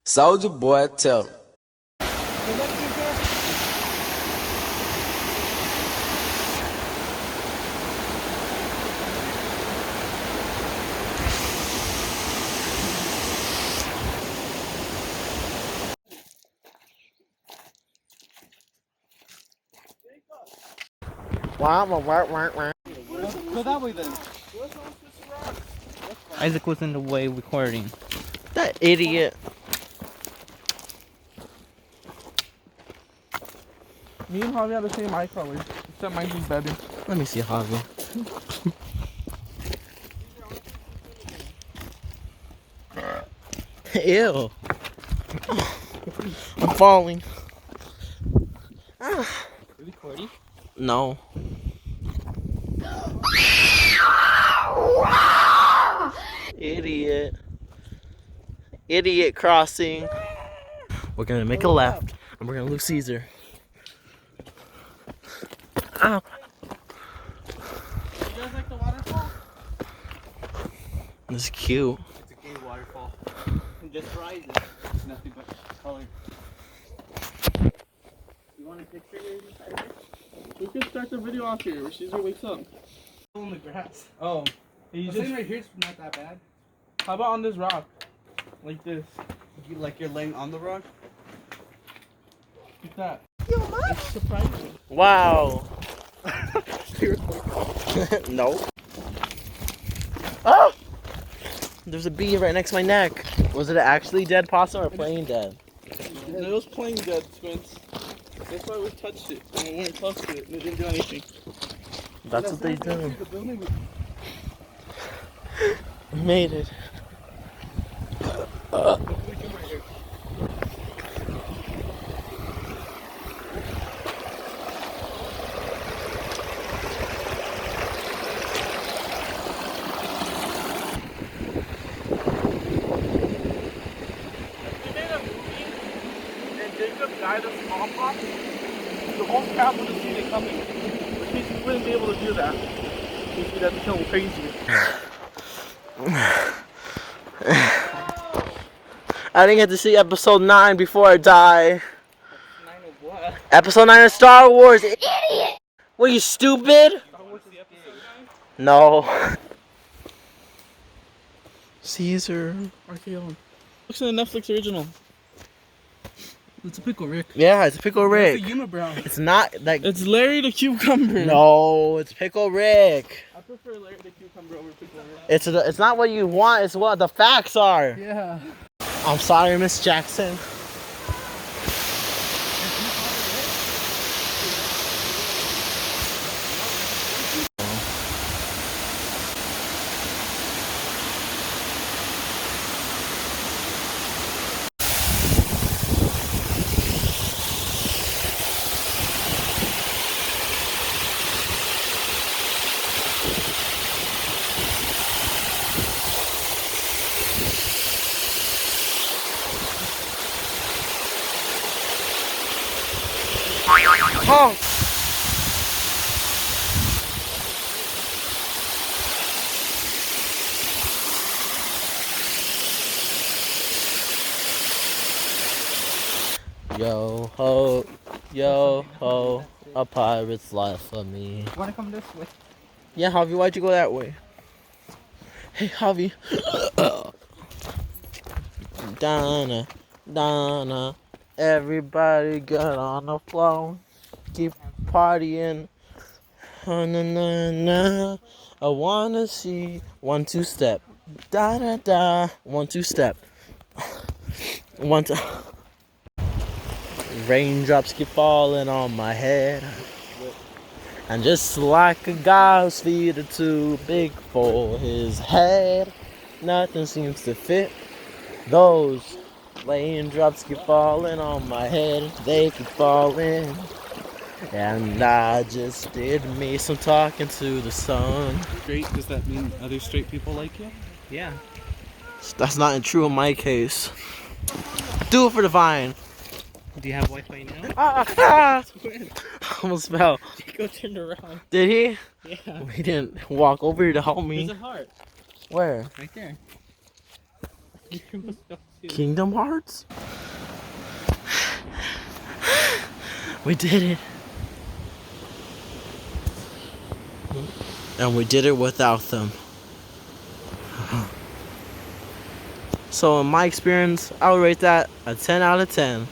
Soldier boy, tell him. Go that way then. Isaac was in the way recording. That idiot. Me and Javi have the same eye color, except mine's is better. Let me see, Javi. Ew. I'm falling. Are you recording? No. Idiot. Idiot crossing. We're gonna make a left and we're gonna lose Caesar. Ow. You guys like the waterfall? This is cute. It's a gay waterfall. And just rise it. It's nothing but color. You want a picture here? We could start the video off here where Caesar wakes up. On the grass. Oh. You The thing right here is not that bad. How about on this rock? Like this. Like you're laying on the rock. Like that. It's surprising. Wow. No. Oh! There's a bee right next to my neck. Was it actually dead possum or plain dead? It was playing dead, Squints. That's why we touched it. And we weren't close to it. And it didn't do anything. That's what they do. The building. We made it. Died of smallpox, the whole crowd would have seen it coming. But we wouldn't be able to do that. We'd have to kill him crazy. I didn't get to see episode 9 before I die. 9 of what? Episode 9 of Star Wars. Idiot! What, you stupid? No. Caesar. RKO. Looks like a Netflix original. It's a Pickle Rick. Yeah, it's Pickle Rick. It's a unibrow. It's not like. It's Larry the Cucumber. No, it's Pickle Rick. I prefer Larry the Cucumber over Pickle Rick. It's not what you want. It's what the facts are. Yeah. I'm sorry, Miss Jackson. Honk. Yo ho, a pirate's life for me. Wanna come this way? Yeah, Javi, why'd you go that way? Hey, Javi. Donna, Donna, everybody get on the floor. Keep partying. Na na na. I wanna see 1-2 step. Da da da. 1-2 step. 1-2. Raindrops keep falling on my head. And just like a guy whose feet are too big for his head, nothing seems to fit. Those raindrops keep falling on my head. They keep falling. And I just did me some talking to the sun. Straight, does that mean other straight people like you? Yeah. That's not true in my case. Do it for the vine. Do you have Wi-Fi now? Ah! Almost fell. Go turned around. Did he? Yeah. He didn't walk over here to help me. There's a heart. Where? Right there. You must not see Kingdom Hearts? We did it. And we did it without them. So in my experience, I would rate that a 10 out of 10.